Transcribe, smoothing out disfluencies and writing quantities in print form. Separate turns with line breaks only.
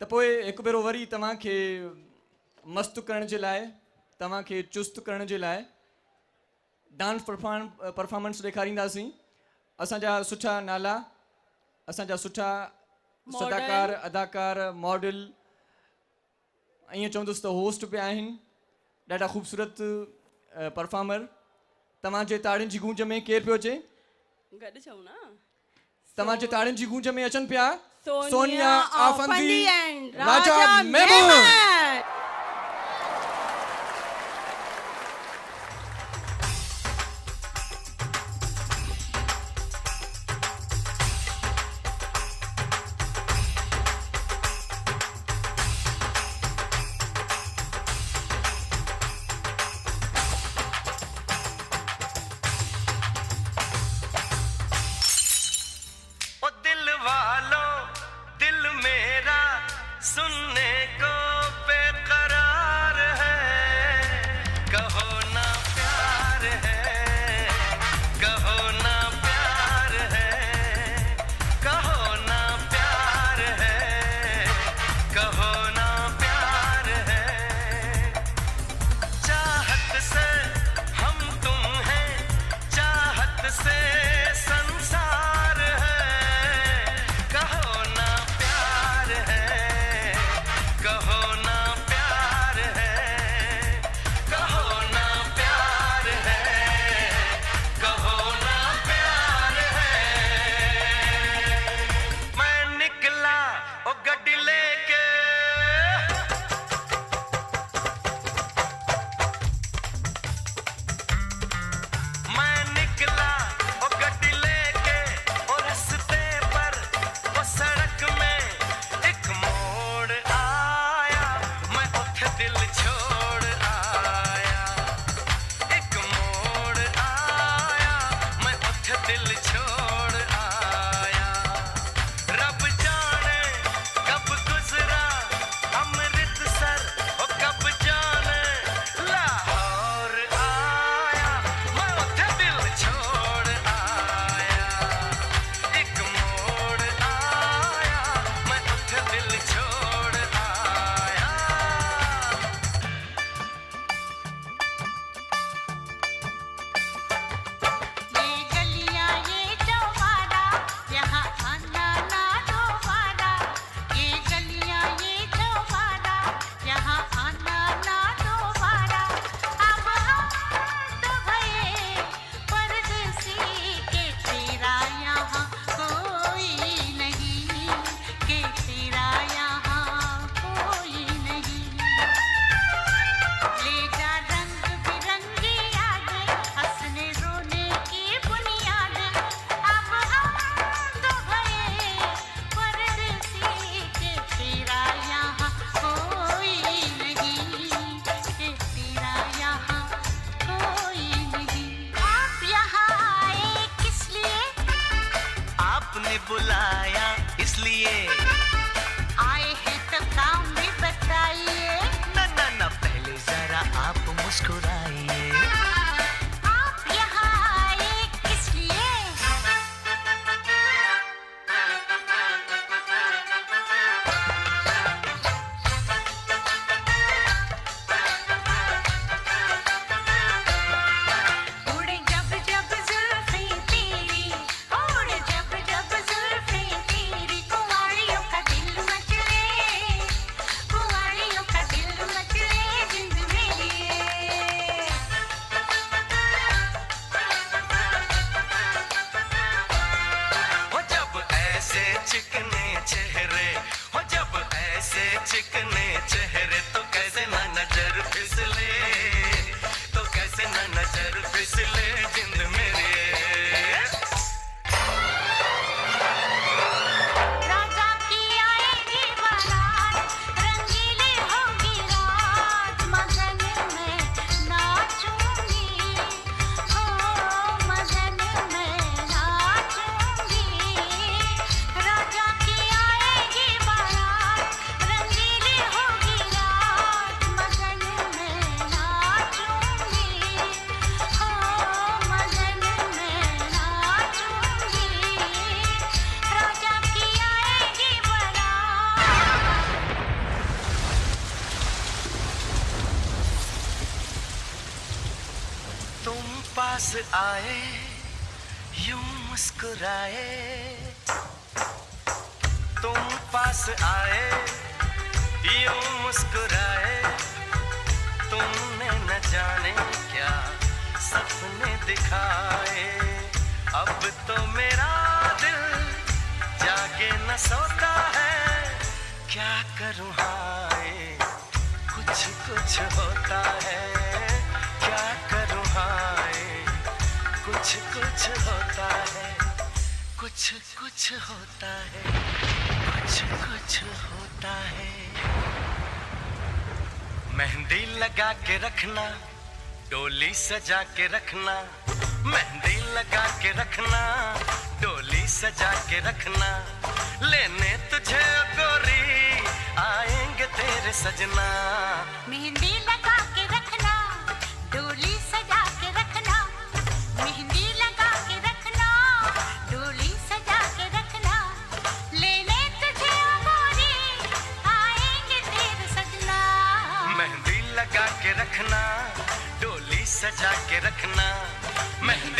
त पोइ हिकु भेरो वरी तव्हांखे मस्त करण जे लाइ, तव्हांखे चुस्त करण जे लाइ डांस परफॉर्मेंस ॾेखारींदासीं। असांजा सुठा नाला, असांजा सुठा सदाकार, अदाकार, मॉडल, ईअं चवंदुसि त होस्ट पिया आहिनि, ॾाढा ख़ूबसूरत परफॉर्मर। तव्हांजे ताड़ियुनि जी गूंज में केरु पियो अचे?
गॾु चऊं न।
तव्हांजे ताड़ियुनि जी गूंज में अचनि पिया
सोनिया आफंदी
एंड राजा महमूद।
सुनने को बेकरार है, कहो ना प्यार है, कहो ना प्यार है, कहो ना प्यार है, कहो ना प्यार है। चाहत से हम तुम हैं, चाहत से संसार है, कहो ना प्यार है, कहो ना प्यार है, कहो ना प्यार है, कहो ना प्यार है। मैं निकला ओ गड्डी लेके, मैं निकला ओ गड्डी लेके, और रास्ते पर वो सड़क में एक मोड़ आया, मैं उठे दिल छोड़ आया, एक मोड़ आया, मैं उठे दिल छोड़ आया। रब जाने कब गुजरा अमृतसर, ओ कब जाने लाहौर आया, मैं उठे दिल छोड़ आया, एक मोड़ आया, मैं उठे दिल छोड़ आया। पास आए यूं मुस्कुराए, तुम पास आए यूं मुस्कुराए, तुमने न जाने क्या सपने दिखाए। अब तो मेरा दिल जागे न सोता है, क्या करूं हाय कुछ कुछ होता है, क्या करूं हाय कुछ कुछ होता है, कुछ कुछ होता है, कुछ कुछ होता है। मेहंदी लगा के रखना, डोली सजा के रखना, मेहंदी लगा के रखना, डोली सजा के रखना, लेने तुझे गोरी आएंगे तेरे सजना।
मेहंदी लगा के रखना, डोली सजा के रखना, मेहंदी लगा के रखना, डोली सजा के रखना, लेने तुझे गोरी आएंगे तेरे सजना।
मेहंदी लगा के रखना, डोली सजा के रखना, मेहंदी